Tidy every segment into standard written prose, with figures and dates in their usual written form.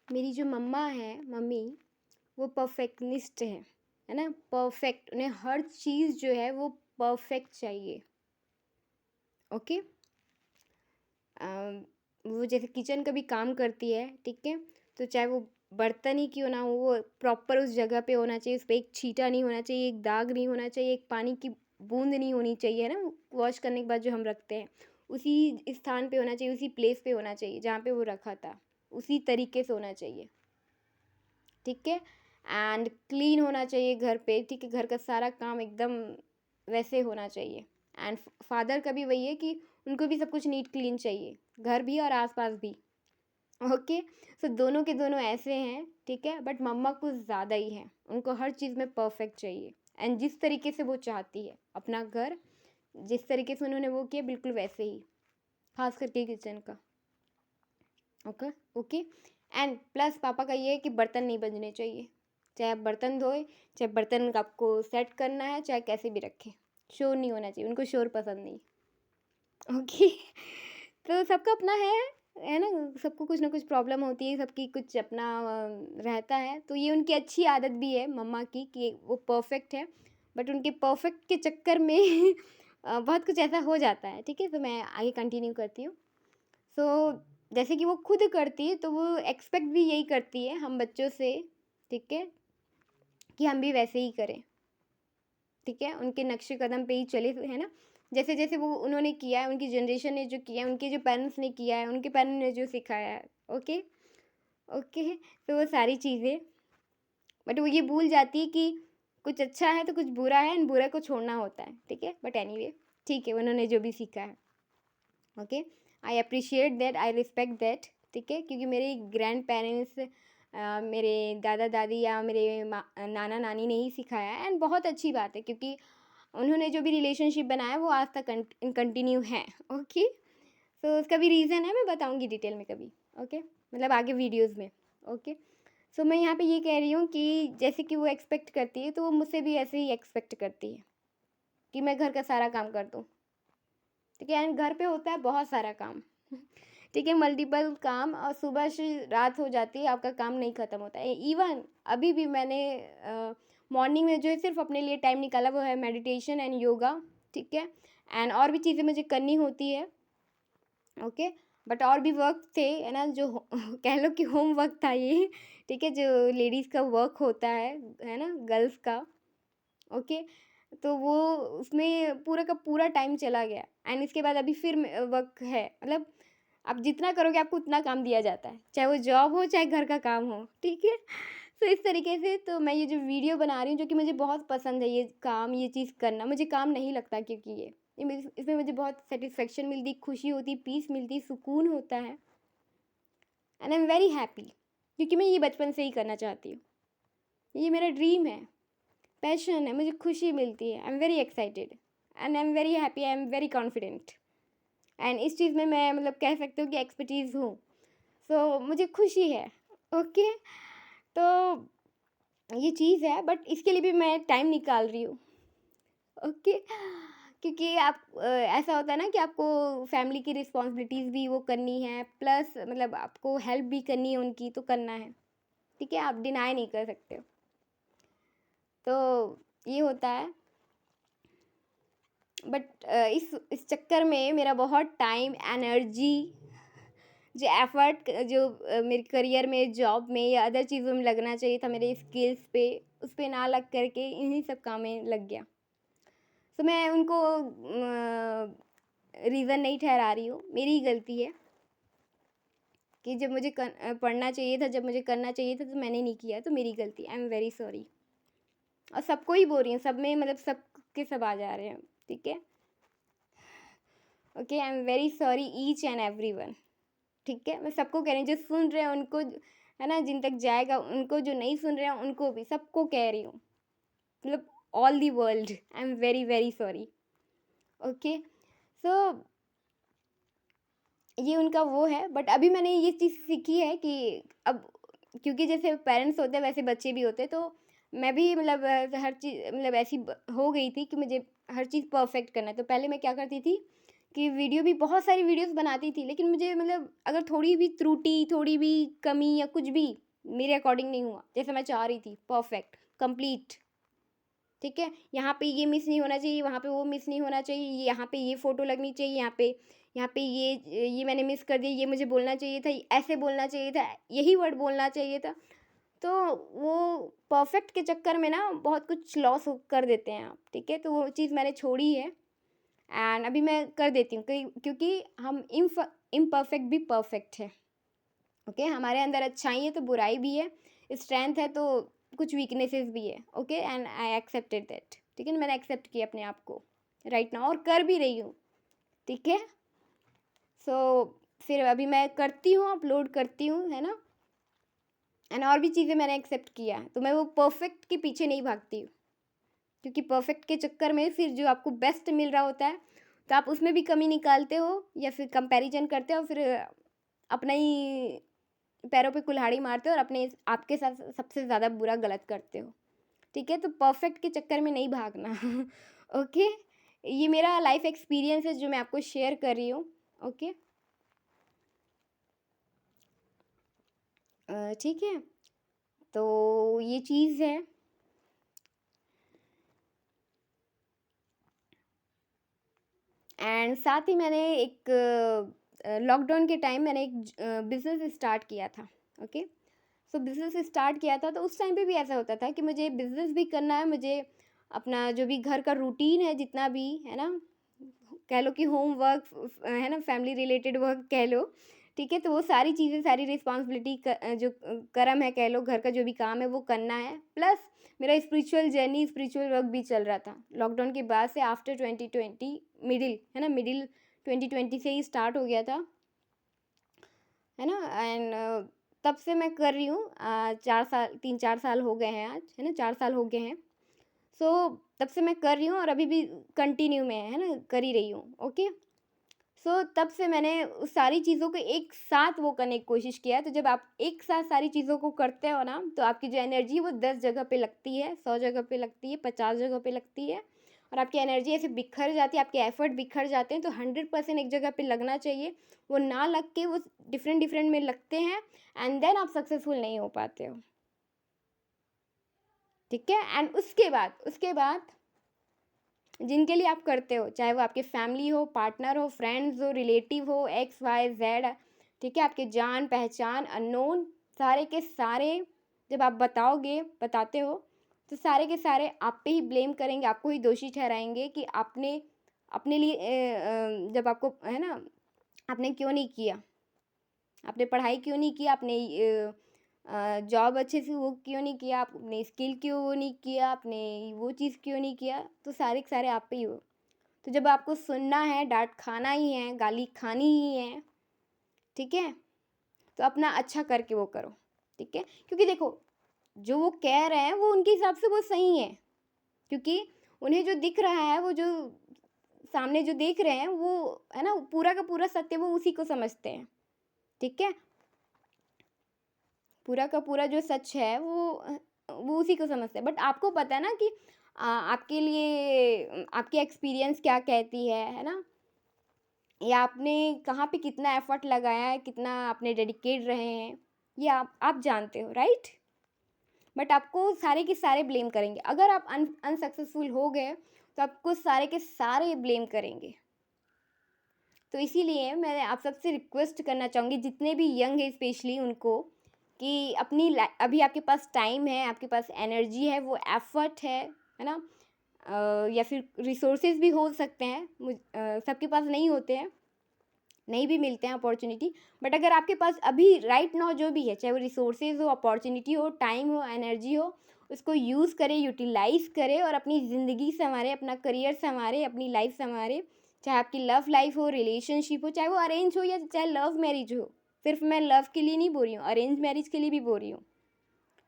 मेरी जो मम्मा है, मम्मी, वो परफेक्शनिस्ट है ना? परफेक्ट, उन्हें हर चीज़ जो है वो परफेक्ट चाहिए। ओके। वो जैसे किचन का भी काम करती है, ठीक है? तो चाहे वो बर्तन ही क्यों ना हो, वो प्रॉपर उस जगह पे होना चाहिए, उस पे एक छींटा नहीं होना चाहिए, एक दाग नहीं होना चाहिए, एक पानी की बूंद नहीं होनी चाहिए, है ना? वॉश करने के बाद जो हम रखते हैं, उसी स्थान पे होना चाहिए, उसी प्लेस पे होना चाहिए जहाँ पे वो रखा था, उसी तरीके से होना चाहिए, ठीक है? एंड क्लीन होना चाहिए घर पे, ठीक है? घर का सारा काम एकदम वैसे होना चाहिए। एंड फादर का भी वही है कि उनको भी सब कुछ नीट क्लीन चाहिए, घर भी और आसपास भी। ओके। सो दोनों के दोनों ऐसे हैं, ठीक है? बट मम्मा कुछ ज़्यादा ही है, उनको हर चीज़ में परफेक्ट चाहिए। एंड जिस तरीके से वो चाहती है अपना घर, जिस तरीके से उन्होंने वो किया, बिल्कुल वैसे ही, खास करके किचन का। ओके। ओके। एंड प्लस पापा का ये है कि बर्तन नहीं बजने चाहिए, चाहे आप बर्तन धोए, चाहे बर्तन आपको सेट करना है, चाहे कैसे भी रखें, शोर नहीं होना चाहिए, उनको शोर पसंद नहीं। ओके। तो सबका अपना है ना? सबको कुछ ना कुछ प्रॉब्लम होती है, सबकी कुछ अपना रहता है। तो ये उनकी अच्छी आदत भी है मम्मा की कि वो परफेक्ट है, बट उनके परफेक्ट के चक्कर में बहुत कुछ ऐसा हो जाता है, ठीक है? तो मैं आगे कंटिन्यू करती हूँ। सो जैसे कि वो खुद करती है, तो वो एक्सपेक्ट भी यही करती है हम बच्चों से, ठीक है? कि हम भी वैसे ही करें, ठीक है? उनके नक्शे कदम पे ही चले, है ना? जैसे जैसे वो उन्होंने किया है, उनकी जनरेशन ने जो किया है, उनके जो पेरेंट्स ने किया है, उनके पेरेंट्स ने जो सिखाया है। ओके। ओके। तो वो सारी चीज़ें, बट वो ये भूल जाती है कि कुछ अच्छा है तो कुछ बुरा है, एंड बुरा को छोड़ना होता है, ठीक है? बट एनीवे, ठीक है, उन्होंने जो भी सीखा है। Okay. I appreciate that, I respect that, ठीक है? क्योंकि मेरे ग्रैंड पेरेंट्स, मेरे दादा दादी या मेरे नाना नानी ने ही सिखाया है, एंड बहुत अच्छी बात है, क्योंकि उन्होंने जो भी रिलेशनशिप बनाया वो आज तक कंटिन्यू है। ओके। सो उसका भी रीज़न है, मैं बताऊंगी डिटेल में कभी। ओके। मतलब आगे वीडियोस में। ओके। सो मैं यहाँ पे ये कह रही हूँ कि जैसे कि वो एक्सपेक्ट करती है, तो वो मुझसे भी ऐसे ही एक्सपेक्ट करती है कि मैं घर का सारा काम कर दूँ, ठीक है? एंड घर पे होता है बहुत सारा काम, ठीक है? मल्टीपल काम, और सुबह से रात हो जाती है, आपका काम नहीं ख़त्म होता है। इवन अभी भी मैंने मॉर्निंग में जो है सिर्फ अपने लिए टाइम निकाला, वो है मेडिटेशन एंड योगा, ठीक है? एंड और भी चीज़ें मुझे करनी होती है। ओके। बट और भी वर्क थे, है ना? जो कह लो कि होम वर्क था ये, ठीक है? जो लेडीज़ का वर्क होता है ना? गर्ल्स का। ओके। तो वो उसमें पूरा का पूरा टाइम चला गया, एंड इसके बाद अभी फिर वर्क है, मतलब आप जितना करोगे आपको उतना काम दिया जाता है, चाहे वो जॉब हो चाहे घर का काम हो, ठीक है? तो इस तरीके से तो मैं ये जो वीडियो बना रही हूँ, जो कि मुझे बहुत पसंद है, ये काम, ये चीज़ करना मुझे काम नहीं लगता, क्योंकि इसमें मुझे बहुत सेटिस्फेक्शन मिलती, खुशी होती, पीस मिलती, सुकून होता है, and I am very happy, क्योंकि मैं ये बचपन से ही करना चाहती हूँ, ये मेरा ड्रीम है, पैशन है, मुझे खुशी मिलती है, आई am very excited, and I am very happy, I am very confident, and इस चीज़ में मैं मतलब कह सकती हूँ कि एक्सपर्टीज़ हूँ। सो मुझे खुशी है। ओके। तो ये चीज़ है, बट इसके लिए भी मैं टाइम निकाल रही हूँ। ओके। क्योंकि आप ऐसा होता है ना कि आपको फैमिली की रिस्पॉन्सिबिलिटीज़ भी वो करनी है, प्लस मतलब आपको हेल्प भी करनी है उनकी, तो करना है, ठीक है? आप डिनाई नहीं कर सकते हो। तो ये होता है, बट इस चक्कर में मेरा बहुत टाइम, एनर्जी, जो एफ़र्ट जो मेरे करियर में, जॉब में या अदर चीज़ों में लगना चाहिए था, मेरे स्किल्स पे, उस पे ना लग कर के इन्हीं सब काम में लग गया। तो मैं उनको रीज़न नहीं ठहरा रही हूँ, मेरी ही गलती है कि जब मुझे पढ़ना चाहिए था, जब मुझे करना चाहिए था, तो मैंने नहीं किया, तो मेरी गलती, आई एम वेरी सॉरी। और सबको ही बोल रही हूँ, सब में मतलब सब के सब आ जा रहे हैं, ठीक है? Okay. I am very sorry each and everyone, ठीक है? मैं सबको कह रही हूँ, जो सुन रहे हैं उनको, है ना? जिन तक जाएगा उनको, जो नहीं सुन रहे हैं उनको भी, सबको कह रही हूँ, मतलब all the world, I am very very sorry. Okay. So ये उनका वो है, बट अभी मैंने ये चीज़ सीखी है कि अब, क्योंकि जैसे पेरेंट्स होते हैं वैसे बच्चे भी होते हैं, तो मैं भी मतलब हर चीज़ मतलब ऐसी हो गई थी कि मुझे हर चीज़ परफेक्ट करना है। तो पहले मैं क्या करती थी कि वीडियो भी बहुत सारी वीडियोस बनाती थी, लेकिन मुझे मतलब अगर थोड़ी भी त्रुटि, थोड़ी भी कमी या कुछ भी मेरे अकॉर्डिंग नहीं हुआ जैसे मैं चाह रही थी, परफेक्ट, कंप्लीट, ठीक है, यहाँ पे ये मिस नहीं होना चाहिए, वहाँ पे वो मिस नहीं होना चाहिए, यहाँ पे ये फ़ोटो लगनी चाहिए, यहाँ पे ये मैंने मिस कर दिया, ये मुझे बोलना चाहिए था, ऐसे बोलना चाहिए था, यही वर्ड बोलना चाहिए था। तो वो परफेक्ट के चक्कर में ना बहुत कुछ लॉस कर देते हैं आप, ठीक है, तो वो चीज़ मैंने छोड़ी है। एंड अभी मैं कर देती हूँ क्योंकि हम इम्परफेक्ट भी परफेक्ट है। ओके, हमारे अंदर अच्छाई है तो बुराई भी है, स्ट्रेंथ है तो कुछ वीकनेसेस भी है। Okay, and I accepted that, ठीक है, मैंने एक्सेप्ट किया अपने आप को राइट नाउ और कर भी रही हूँ, ठीक है। सो फिर अभी मैं करती हूँ, अपलोड करती हूँ, है ना, एंड और भी चीज़ें मैंने एक्सेप्ट किया है, तो मैं वो परफेक्ट के पीछे नहीं भागती हूँ, क्योंकि परफेक्ट के चक्कर में फिर जो आपको बेस्ट मिल रहा होता है तो आप उसमें भी कमी निकालते हो या फिर कंपैरिजन करते हो, फिर अपना ही पैरों पे कुल्हाड़ी मारते हो और अपने आपके साथ सबसे ज़्यादा बुरा गलत करते हो, ठीक है। तो परफेक्ट के चक्कर में नहीं भागना। ओके, ये मेरा लाइफ एक्सपीरियंस है जो मैं आपको शेयर कर रही हूँ। ओके, ठीक है, तो ये चीज़ है। एंड साथ ही मैंने एक लॉकडाउन के टाइम मैंने एक बिज़नेस स्टार्ट किया था। ओके, सो बिज़नेस स्टार्ट किया था तो उस टाइम पे भी ऐसा होता था कि मुझे बिज़नेस भी करना है, मुझे अपना जो भी घर का रूटीन है जितना भी है ना, कह लो कि होम वर्क है ना, फैमिली रिलेटेड वर्क कह लो, ठीक है, तो वो सारी चीज़ें, सारी रिस्पॉन्सिबिलिटी जो कर्म है कह लो, घर का जो भी काम है वो करना है, प्लस मेरा स्पिरिचुअल जर्नी, स्पिरिचुअल वर्क भी चल रहा था लॉकडाउन के बाद से, आफ्टर 2020 मिडिल, है ना, मिडिल 2020 से ही स्टार्ट हो गया था, है ना। एंड तब से मैं कर रही हूँ, 4 साल, 3-4 साल हो गए हैं आज, है ना, 4 साल हो गए हैं। सो तब से मैं कर रही हूँ और अभी भी कंटिन्यू में है ना, कर ही रही हूँ। ओके, सो तब से मैंने उस सारी चीज़ों को एक साथ वो करने की कोशिश किया है, तो जब आप एक साथ सारी चीज़ों को करते हो ना, तो आपकी जो एनर्जी है वो 10 जगह पे लगती है, 100 जगह पे लगती है, 50 जगह पे लगती है, और आपकी एनर्जी ऐसे बिखर जाती है, आपके एफर्ट बिखर जाते हैं, तो 100% एक जगह पे लगना चाहिए। वो ना लग के वो डिफरेंट डिफरेंट में लगते हैं, एंड देन आप सक्सेसफुल नहीं हो पाते हो, ठीक है। एंड उसके बाद जिनके लिए आप करते हो, चाहे वो आपके फैमिली हो, पार्टनर हो, फ्रेंड्स हो, रिलेटिव हो, एक्स वाई जेड, ठीक है, आपके जान पहचान अननोन, सारे के सारे जब आप बताते हो, तो सारे के सारे आप पे ही ब्लेम करेंगे, आपको ही दोषी ठहराएंगे कि आपने अपने लिए जब आपको है ना, आपने क्यों नहीं किया, आपने पढ़ाई क्यों नहीं की, आपने जॉब अच्छे से वो क्यों नहीं किया, आपने स्किल क्यों वो नहीं किया, आपने वो चीज़ क्यों नहीं किया, तो सारे के सारे आप पे ही हो। तो जब आपको सुनना है, डांट खाना ही है, गाली खानी ही है, ठीक है, तो अपना अच्छा करके वो करो, ठीक है, क्योंकि देखो जो वो कह रहे हैं वो उनके हिसाब से वो सही है, क्योंकि उन्हें जो दिख रहा है, वो जो सामने जो देख रहे हैं वो है ना, पूरा का पूरा सत्य वो उसी को समझते हैं, ठीक है, पूरा का पूरा जो सच है वो उसी को समझते हैं, बट आपको पता है ना कि आपके लिए आपकी एक्सपीरियंस क्या कहती है ना, या आपने कहाँ पे कितना एफर्ट लगाया है, कितना आपने डेडिकेट रहे हैं, ये आप जानते हो, राइट। बट आपको सारे के सारे ब्लेम करेंगे, अगर आप अनसक्सेसफुल हो गए तो आपको सारे के सारे ब्लेम करेंगे। तो इसीलिए मैं आप सबसे रिक्वेस्ट करना चाहूँगी, जितने भी यंग है स्पेशली उनको, कि अभी आपके पास टाइम है, आपके पास एनर्जी है, वो एफर्ट है ना, या फिर रिसोर्सेज भी हो सकते हैं, सबके पास नहीं होते हैं, नहीं भी मिलते हैं अपॉर्चुनिटी, बट अगर आपके पास अभी राइट नाउ जो भी है, चाहे वो रिसोर्सेज हो, अपॉर्चुनिटी हो, टाइम हो, एनर्जी हो, उसको यूज़ करें, यूटिलाइज़ करें और अपनी ज़िंदगी संवारें, अपना करियर संवारें, अपनी लाइफ संवारें, चाहे आपकी लव लाइफ हो, रिलेशनशिप हो, चाहे वो अरेंज हो या चाहे लव मैरिज हो, सिर्फ मैं लव के लिए नहीं बोल रही हूँ, अरेंज मैरिज के लिए भी बोल रही हूँ,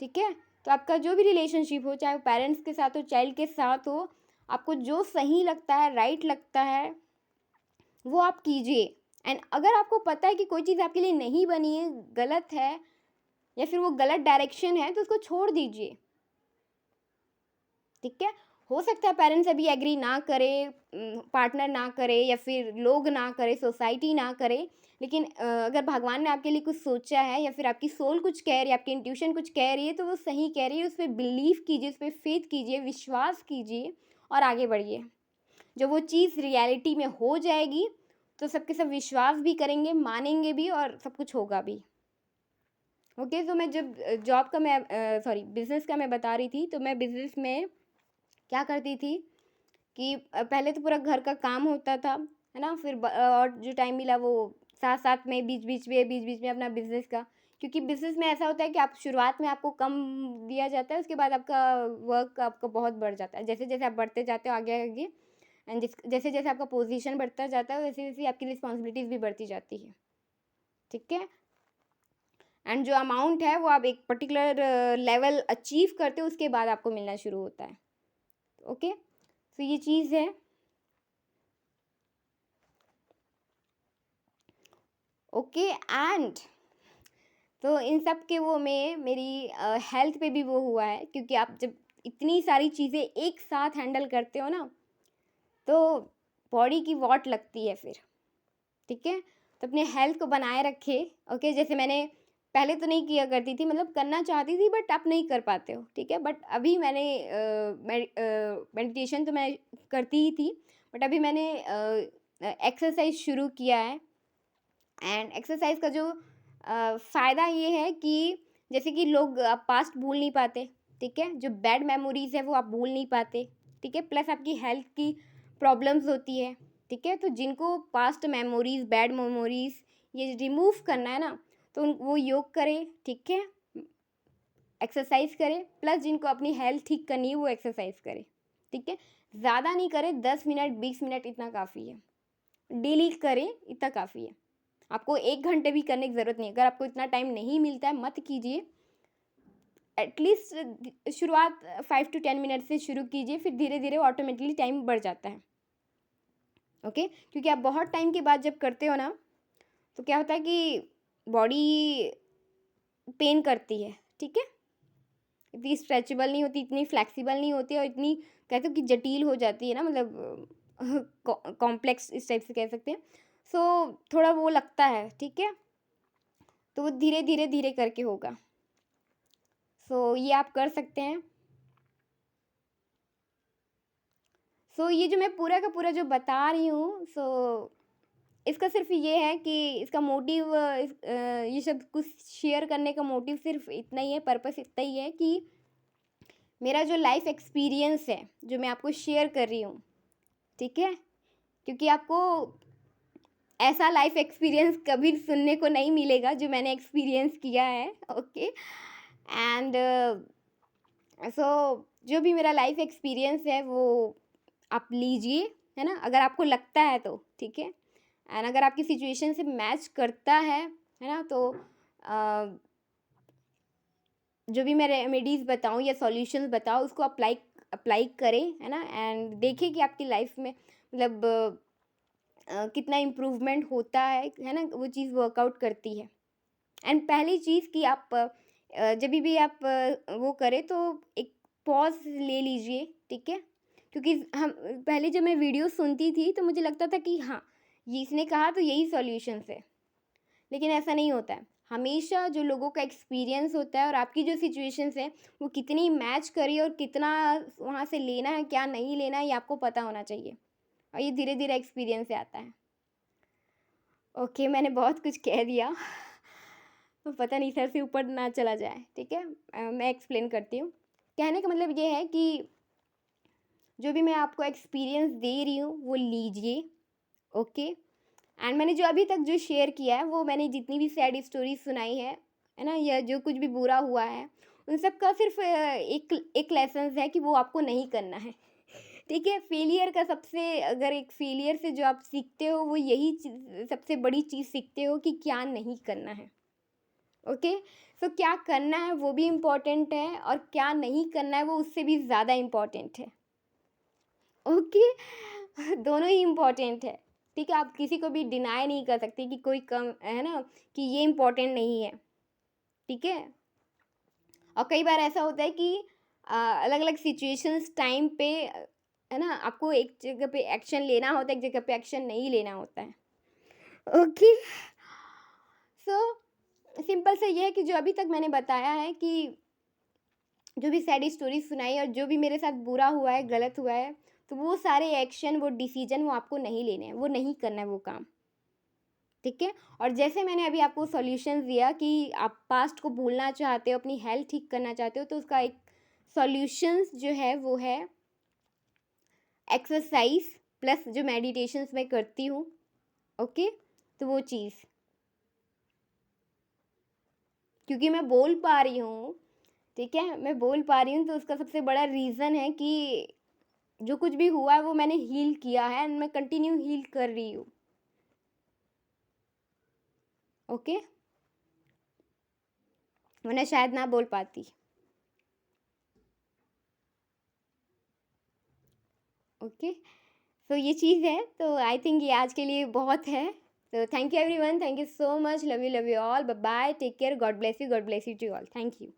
ठीक है। तो आपका जो भी रिलेशनशिप हो, चाहे वो पेरेंट्स के साथ हो, चाइल्ड के साथ हो, आपको जो सही लगता है, राइट लगता है, वो आप कीजिए। एंड अगर आपको पता है कि कोई चीज़ आपके लिए नहीं बनी है, गलत है, या फिर वो गलत डायरेक्शन है, तो उसको छोड़ दीजिए, ठीक है। हो सकता है पेरेंट्स अभी एग्री ना करे, पार्टनर ना करे या फिर लोग ना करे, सोसाइटी ना करे, लेकिन अगर भगवान ने आपके लिए कुछ सोचा है या फिर आपकी सोल कुछ कह रही है, आपकी इंट्यूशन कुछ कह रही है, तो वो सही कह रही है। उस पर बिलीव कीजिए, उस पर फेथ कीजिए, विश्वास कीजिए और आगे बढ़िए। जब वो चीज़ रियलिटी में हो जाएगी तो सबके सब विश्वास भी करेंगे, मानेंगे भी और सब कुछ होगा भी। ओके, तो मैं जब जॉब का मैं सॉरी बिजनेस का मैं बता रही थी, तो मैं बिजनेस में क्या करती थी कि पहले तो पूरा घर का काम होता था, है ना, फिर और जो टाइम मिला वो साथ साथ में बीच बीच में अपना बिजनेस का, क्योंकि बिजनेस में ऐसा होता है कि आप शुरुआत में आपको कम दिया जाता है, उसके बाद आपका वर्क आपका बहुत बढ़ जाता है। जैसे जैसे आप बढ़ते जाते हो आगे आगे, एंड जैसे जैसे आपका पोजीशन बढ़ता जाता है, वैसे वैसे आपकी रिस्पॉन्सिबिलिटीज़ भी बढ़ती जाती है। ठीक है, एंड जो अमाउंट है वो आप एक पर्टिकुलर लेवल अचीव करते हो, उसके बाद आपको मिलना शुरू होता है। ओके, तो ये चीज़ है। ओके, एंड तो इन सब के वो में मेरी हेल्थ पे भी वो हुआ है, क्योंकि आप जब इतनी सारी चीज़ें एक साथ हैंडल करते हो ना, तो बॉडी की वॉट लगती है फिर। ठीक है, तो अपने हेल्थ को बनाए रखे। ओके, जैसे मैंने पहले तो नहीं किया करती थी, मतलब करना चाहती थी बट आप नहीं कर पाते हो। ठीक है, बट अभी मैंने मेडिटेशन तो मैं करती ही थी, बट अभी मैंने एक्सरसाइज शुरू किया है। एंड एक्सरसाइज का जो फ़ायदा ये है कि जैसे कि लोग पास्ट भूल नहीं पाते। ठीक है, जो बैड मेमोरीज़ है वो आप भूल नहीं पाते। ठीक है, प्लस आपकी हेल्थ की प्रॉब्लम्स होती है। ठीक है, तो जिनको पास्ट मेमोरीज़, बैड मेमोरीज़ ये रिमूव करना है ना, तो वो योग करें। ठीक है, एक्सरसाइज करें, प्लस जिनको अपनी हेल्थ ठीक करनी है वो एक्सरसाइज करें। ठीक है, ज़्यादा नहीं करें, 10 मिनट 20 मिनट इतना काफ़ी है। डेली करें, इतना काफ़ी है। आपको 1 घंटे भी करने की ज़रूरत नहीं है। अगर आपको इतना टाइम नहीं मिलता है, मत कीजिए। एटलीस्ट शुरुआत 5 to 10 मिनट से शुरू कीजिए, फिर धीरे धीरे ऑटोमेटिकली टाइम बढ़ जाता है। ओके, क्योंकि आप बहुत टाइम के बाद जब करते हो ना, तो क्या होता है कि बॉडी पेन करती है। ठीक है, इतनी स्ट्रेचेबल नहीं होती, इतनी फ्लेक्सिबल नहीं होती, और इतनी कहते हो कि जटिल हो जाती है ना, मतलब कॉम्प्लेक्स इस टाइप से कह सकते हैं। सो थोड़ा वो लगता है। ठीक है, तो वो धीरे धीरे धीरे करके होगा। सो ये आप कर सकते हैं। सो ये जो मैं पूरा का पूरा जो बता रही हूँ, सो इसका सिर्फ ये है कि इसका मोटिव, ये सब कुछ शेयर करने का मोटिव सिर्फ इतना ही है, पर्पस इतना ही है कि मेरा जो लाइफ एक्सपीरियंस है जो मैं आपको शेयर कर रही हूँ। ठीक है, क्योंकि आपको ऐसा लाइफ एक्सपीरियंस कभी सुनने को नहीं मिलेगा जो मैंने एक्सपीरियंस किया है। ओके, एंड सो जो भी मेरा लाइफ एक्सपीरियंस है वो आप लीजिए, है ना, अगर आपको लगता है तो। ठीक है, एंड अगर आपकी सिचुएशन से मैच करता है ना, तो जो भी मैं रेमेडीज़ बताऊँ या सॉल्यूशंस बताऊँ उसको अप्लाई अप्लाई करें, है ना, एंड देखें कि आपकी लाइफ में मतलब कितना इम्प्रूवमेंट होता है ना, वो चीज़ वर्कआउट करती है। एंड पहली चीज़ कि आप जब भी आप वो करें तो एक पॉज़ ले लीजिए। ठीक है, क्योंकि हम पहले जब मैं वीडियो सुनती थी तो मुझे लगता था कि हाँ, ये इसने कहा तो यही सॉल्यूशंस है, लेकिन ऐसा नहीं होता है। हमेशा जो लोगों का एक्सपीरियंस होता है और आपकी जो सिचुएशंस है वो कितनी मैच करी और कितना वहाँ से लेना है, क्या नहीं लेना है, ये आपको पता होना चाहिए, और ये धीरे धीरे एक्सपीरियंस से आता है। ओके, मैंने बहुत कुछ कह दिया। तो पता नहीं सर से ऊपर ना चला जाए। ठीक है, मैं एक्सप्लेन करती हूँ। कहने का मतलब ये है कि जो भी मैं आपको एक्सपीरियंस दे रही हूँ वो लीजिए। ओके, एंड मैंने जो अभी तक जो शेयर किया है, वो मैंने जितनी भी सैड स्टोरीज सुनाई है ना, या जो कुछ भी बुरा हुआ है, उन सब का सिर्फ एक एक लेसन है कि वो आपको नहीं करना है। ठीक है, फेलियर का सबसे, अगर एक फेलियर से जो आप सीखते हो वो यही सबसे बड़ी चीज़ सीखते हो कि क्या नहीं करना है। ओके, सो क्या करना है वो भी इम्पोर्टेंट है, और क्या नहीं करना है वो उससे भी ज़्यादा इम्पोर्टेंट है। ओके, दोनों ही इम्पोर्टेंट है। ठीक है, आप किसी को भी डिनाई नहीं कर सकते कि कोई कम है ना, कि ये इम्पोर्टेंट नहीं है। ठीक है, और कई बार ऐसा होता है कि अलग अलग सिचुएशंस टाइम पे है ना, आपको एक जगह पे एक्शन लेना होता है, एक जगह पे एक्शन नहीं लेना होता है। ओके, सो सिंपल से ये है कि जो अभी तक मैंने बताया है कि जो भी सैड स्टोरी सुनाई और जो भी मेरे साथ बुरा हुआ है, गलत हुआ है, तो वो सारे एक्शन, वो डिसीजन वो आपको नहीं लेने हैं, वो नहीं करना है वो काम, ठीक है। और जैसे मैंने अभी आपको सॉल्यूशन दिया कि आप पास्ट को भूलना चाहते हो, अपनी हेल्थ ठीक करना चाहते हो, तो उसका एक सॉल्यूशंस जो है वो है एक्सरसाइज प्लस जो मेडिटेशंस मैं करती हूँ। ओके, तो वो चीज़, क्योंकि मैं बोल पा रही हूँ, ठीक है, मैं बोल पा रही हूँ, तो उसका सबसे बड़ा रीज़न है कि जो कुछ भी हुआ है वो मैंने हील किया है एंड मैं कंटिन्यू हील कर रही हूँ। ओके, वरना शायद ना बोल पाती। ओके, तो ये चीज़ है, तो आई थिंक ये आज के लिए बहुत है। तो thank you everyone, thank you so much, love you all, bye bye, take care, God bless you to all, thank you.